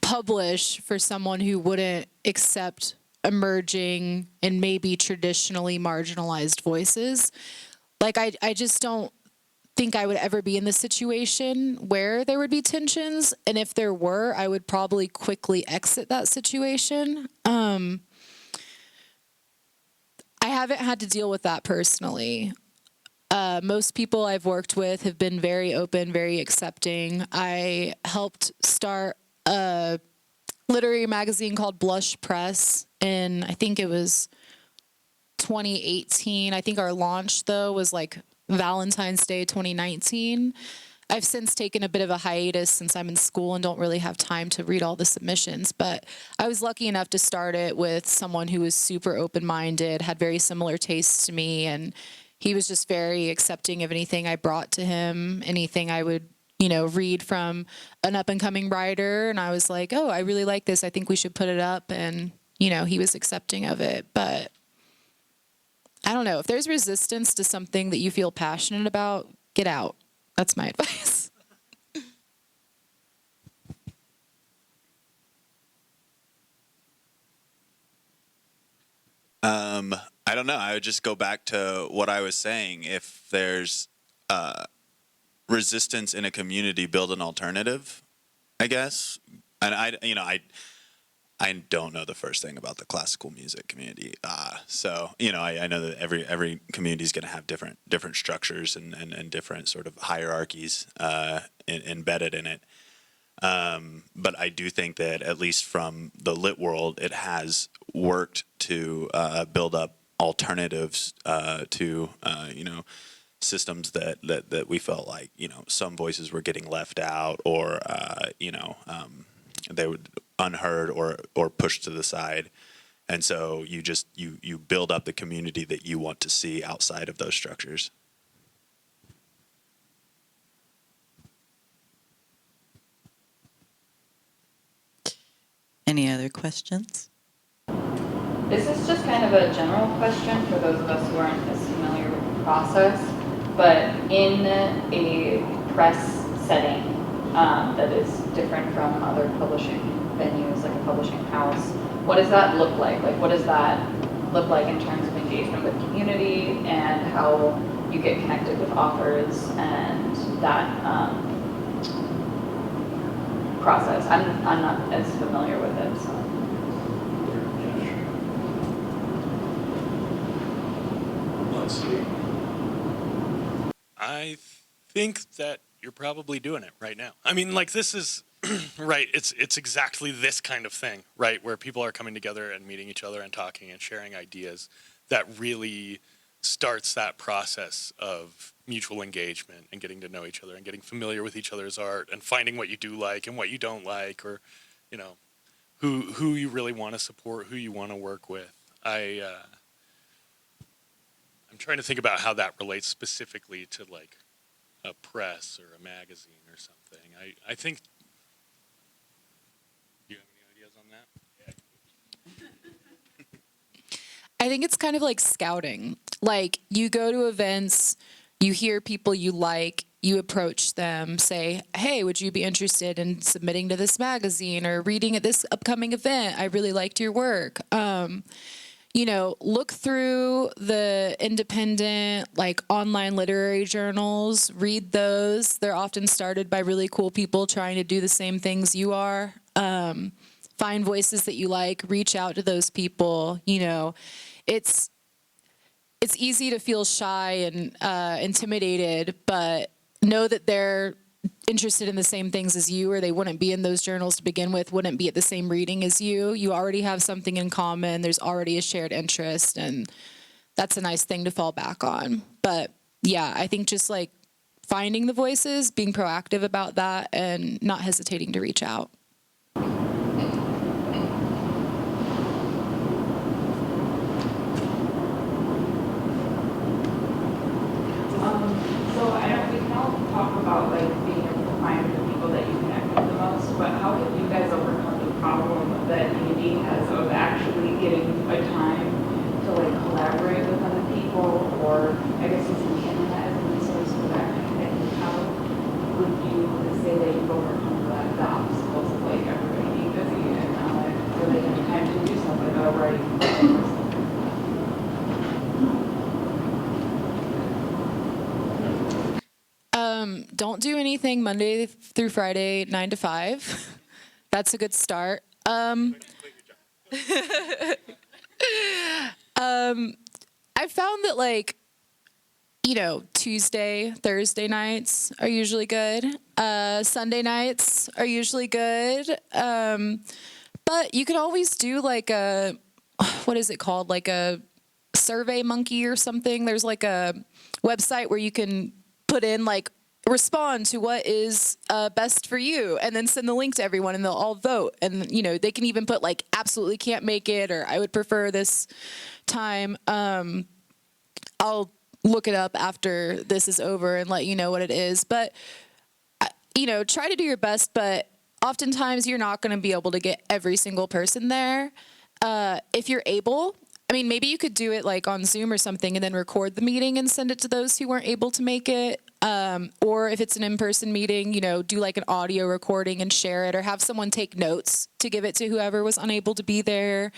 publish for someone who wouldn't accept emerging and maybe traditionally marginalized voices? Like, I just don't think I would ever be in the situation where there would be tensions. And if there were, I would probably quickly exit that situation. I haven't had to deal with that personally. Most people I've worked with have been very open, very accepting. I helped start a literary magazine called Blush Press, and I think it was 2018. I think our launch, though, was like Valentine's Day 2019. I've since taken a bit of a hiatus since I'm in school and don't really have time to read all the submissions. But I was lucky enough to start it with someone who was super open-minded, had very similar tastes to me, and he was just very accepting of anything I brought to him, anything I would, read from an up-and-coming writer. And I was like, oh, I really like this. I think we should put it up. And, he was accepting of it. But I don't know. If there's resistance to something that you feel passionate about, get out. That's my advice. I don't know. I would just go back to what I was saying. If there's resistance in a community, build an alternative, I guess. And I don't know the first thing about the classical music community. So, I know that every community is going to have different structures and different sort of hierarchies embedded in it. But I do think that at least from the lit world, it has worked to build up alternatives to systems that we felt like some voices were getting left out, or they would unheard or pushed to the side. And so you build up the community that you want to see outside of those structures. Any other questions? This is just kind of a general question for those of us who aren't as familiar with the process, but in a press setting that is different from other publishing venues, like a publishing house, what does that look like? Like, what does that look like in terms of engagement with community and how you get connected with authors and that process? I'm not as familiar with it, so. Let's see. I think that you're probably doing it right now. I mean, like, this is right. It's exactly this kind of thing, right, where people are coming together and meeting each other and talking and sharing ideas that really starts that process of mutual engagement and getting to know each other and getting familiar with each other's art and finding what you do like and what you don't like, or who you really want to support, who you want to work with. I'm trying to think about how that relates specifically to like a press or a magazine or something. I think. Do you have any ideas on that? I think it's kind of like scouting. Like, you go to events, you hear people you like, you approach them, say, hey, would you be interested in submitting to this magazine or reading at this upcoming event? I really liked your work. Look through the independent, like, online literary journals, read those. They're often started by really cool people trying to do the same things you are. Find voices that you like, reach out to those people. It's easy to feel shy and intimidated, but know that they're interested in the same things as you, or they wouldn't be in those journals to begin with, wouldn't be at the same reading as you. You already have something in common. There's already a shared interest, and that's a nice thing to fall back on. But yeah, I think just like finding the voices, being proactive about that, and not hesitating to reach out. So I know we can all talk about like being able to find the people that you connect with the most, but how have you guys overcome the problem that Unity has of actually getting a time to like collaborate with other people, or I guess using the internet as a resource for that kind of thing? How would you say that you've overcome the obstacles of like everybody being busy and not like really having time to do something about writing? Don't do anything Monday through Friday, 9 to 5. That's a good start. I found that, like, Tuesday, Thursday nights are usually good. Sunday nights are usually good. But you can always do like what is it called? Like a Survey Monkey or something. There's like a website where you can put in like respond to what is best for you, and then send the link to everyone, and they'll all vote. And they can even put like absolutely can't make it, or I would prefer this time. I'll look it up after this is over and let you know what it is. But try to do your best. But oftentimes you're not going to be able to get every single person there. If you're able, I mean, maybe you could do it like on Zoom or something and then record the meeting and send it to those who weren't able to make it. Or if it's an in-person meeting, do like an audio recording and share it, or have someone take notes to give it to whoever was unable to be there.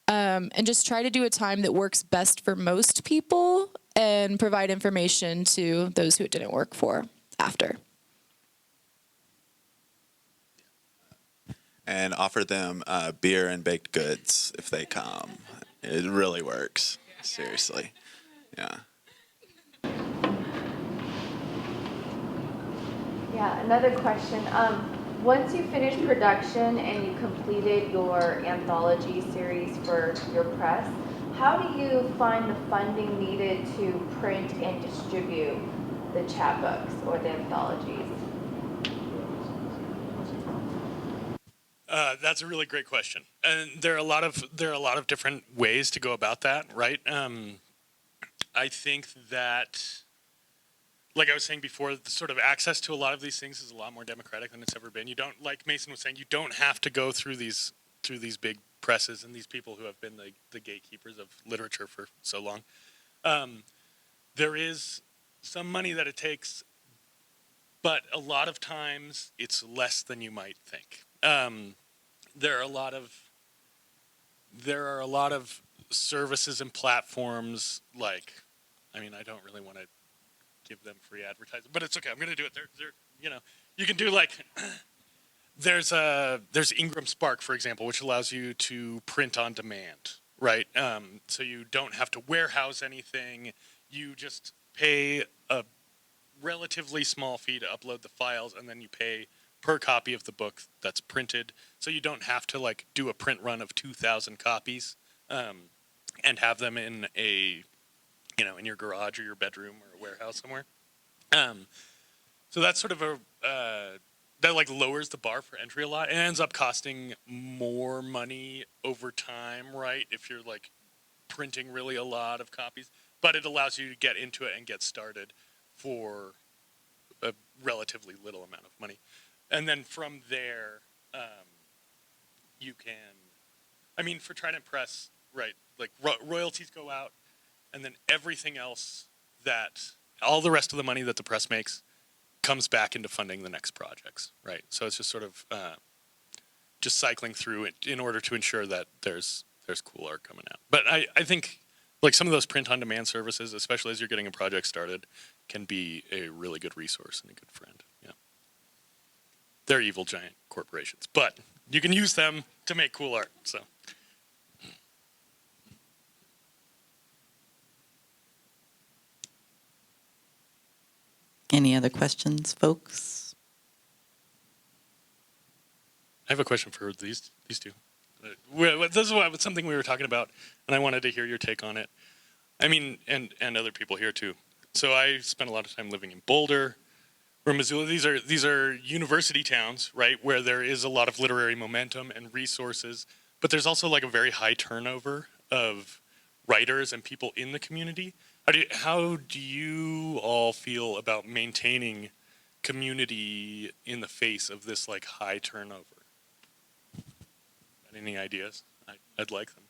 And just try to do a time that works best for most people and provide information to those who it didn't work for after. And offer them beer and baked goods if they come. It really works. Seriously. Yeah. Yeah, another question. Once you finished production and you completed your anthology series for your press, how do you find the funding needed to print and distribute the chapbooks or the anthologies? That's a really great question, and there are a lot of different ways to go about that, right? I think that, like I was saying before, the sort of access to a lot of these things is a lot more democratic than it's ever been. You don't, like Mason was saying, you don't have to go through these big presses and these people who have been the gatekeepers of literature for so long. There is some money that it takes, but a lot of times it's less than you might think. There are a lot of services and platforms, like, I mean, I don't really want to give them free advertising, but it's okay. I'm going to do it. You can do like, there's Ingram Spark, for example, which allows you to print on demand, right? So you don't have to warehouse anything. You just pay a relatively small fee to upload the files, and then you pay per copy of the book that's printed. So you don't have to like do a print run of 2,000 copies and have them in in your garage or your bedroom or a warehouse somewhere. So that's sort of that like lowers the bar for entry a lot. It ends up costing more money over time, right? If you're like printing really a lot of copies, but it allows you to get into it and get started for a relatively little amount of money. And then from there, you can, I mean, for Trident Press, right, like royalties go out, and then everything else all the rest of the money that the press makes comes back into funding the next projects, right? So it's just sort of just cycling through it in order to ensure that there's cool art coming out. But I think like some of those print-on-demand services, especially as you're getting a project started, can be a really good resource and a good friend. Yeah. They're evil giant corporations, but you can use them to make cool art. So, Any other questions, folks? I have a question for these two. This is something we were talking about, and I wanted to hear your take on it. I mean, and other people here too. So I spent a lot of time living in Boulder, or Missoula. These are university towns, right, where there is a lot of literary momentum and resources, but there's also like a very high turnover of writers and people in the community. How do you all feel about maintaining community in the face of this like high turnover? Got any ideas? I'd like them.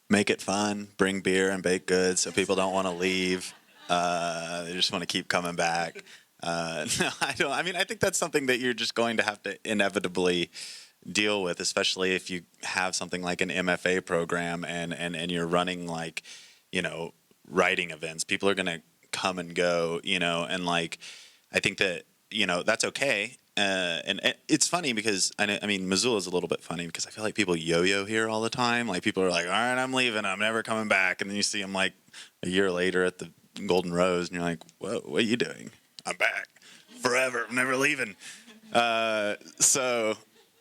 Make it fun. Bring beer and baked goods so people don't want to leave. They just want to keep coming back. No, I don't. I mean, I think that's something that you're just going to have to inevitably deal with, especially if you have something like an MFA program and you're running like, writing events. People are going to come and go, and like, I think that, that's okay. And it's funny because, I mean, Missoula is a little bit funny because I feel like people yo-yo here all the time. Like, people are like, all right, I'm leaving. I'm never coming back. And then you see them like a year later at the Golden Rose, and you're like, whoa, what are you doing? I'm back forever. I'm never leaving. But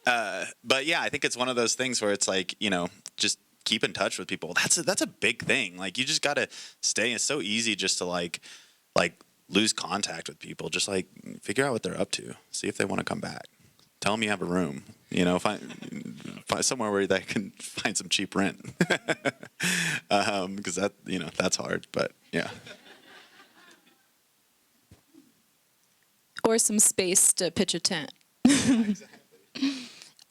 yeah, I think it's one of those things where it's like, just keep in touch with people. That's a big thing. Like, you just got to stay. It's so easy just to like, like lose contact with people. Just like figure out what they're up to. See if they want to come back. Tell them you have a room. Find somewhere where they can find some cheap rent. Because that's hard. But yeah. Or some space to pitch a tent.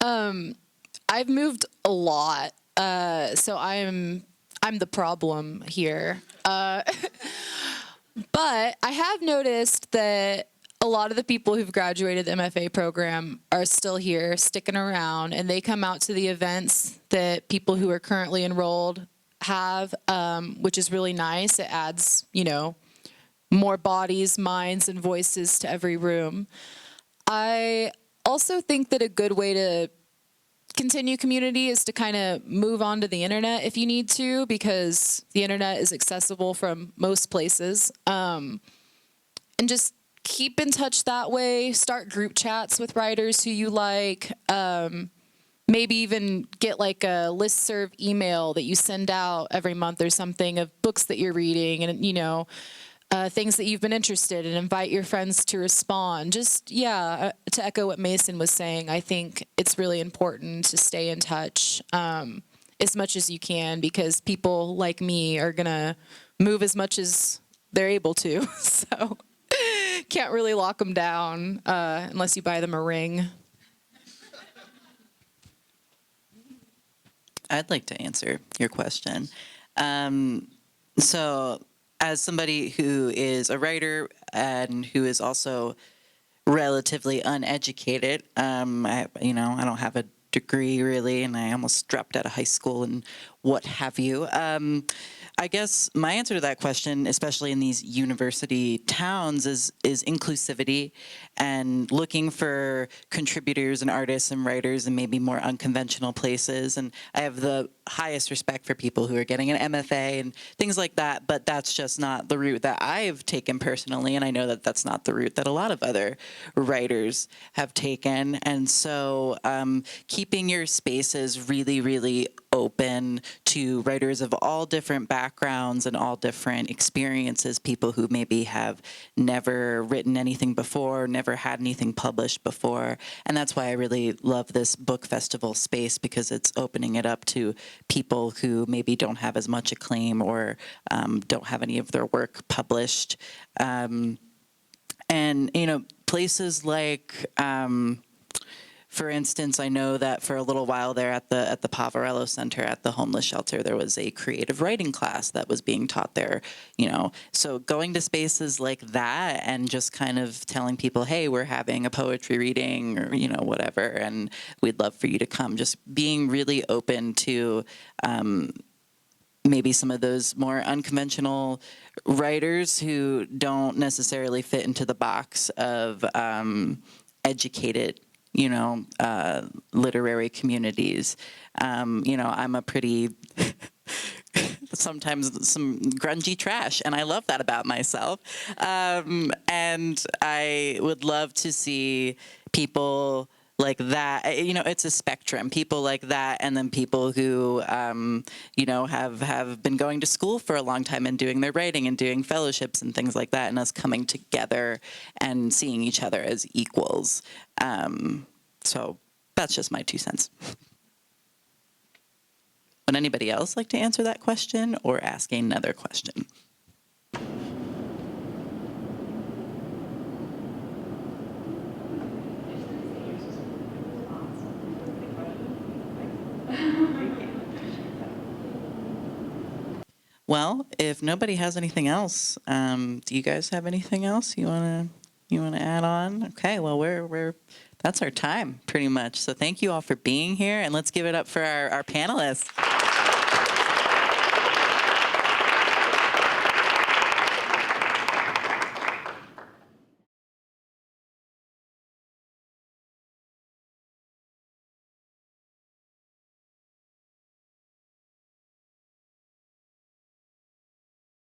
I've moved a lot, so I'm the problem here. But I have noticed that a lot of the people who've graduated the MFA program are still here, sticking around, and they come out to the events that people who are currently enrolled have, which is really nice. It adds, more bodies, minds, and voices to every room. I also think that a good way to continue community is to kind of move on to the internet if you need to, because the internet is accessible from most places. And just keep in touch that way. Start group chats with writers who you like. Maybe even get like a listserv email that you send out every month or something of books that you're reading and, things that you've been interested in. Invite your friends to respond. Just, to echo what Mason was saying, I think it's really important to stay in touch as much as you can, because people like me are going to move as much as they're able to. So can't really lock them down unless you buy them a ring. I'd like to answer your question. So as somebody who is a writer and who is also relatively uneducated, I don't have a degree really, and I almost dropped out of high school and what have you. I guess my answer to that question, especially in these university towns, is inclusivity and looking for contributors and artists and writers in maybe more unconventional places. And I have the highest respect for people who are getting an MFA and things like that, but that's just not the route that I've taken personally, and I know that that's not the route that a lot of other writers have taken. And so keeping your spaces really, really open to writers of all different backgrounds and all different experiences, people who maybe have never written anything before, never had anything published before. And that's why I really love this book festival space, because it's opening it up to people who maybe don't have as much acclaim or don't have any of their work published. And, places like, for instance, I know that for a little while there at the Poverello Center at the homeless shelter, there was a creative writing class that was being taught there, So going to spaces like that and just kind of telling people, hey, we're having a poetry reading or, whatever, and we'd love for you to come. Just being really open to maybe some of those more unconventional writers who don't necessarily fit into the box of educated literary communities. I'm a pretty, sometimes some grungy trash, and I love that about myself. And I would love to see people like that. It's a spectrum. People like that, and then people who, have been going to school for a long time and doing their writing and doing fellowships and things like that, and us coming together and seeing each other as equals. So that's just my 2 cents. Would anybody else like to answer that question or ask another question? Well, if nobody has anything else, do you guys have anything else you wanna add on? Okay, well we're that's our time pretty much. So thank you all for being here, and let's give it up for our panelists.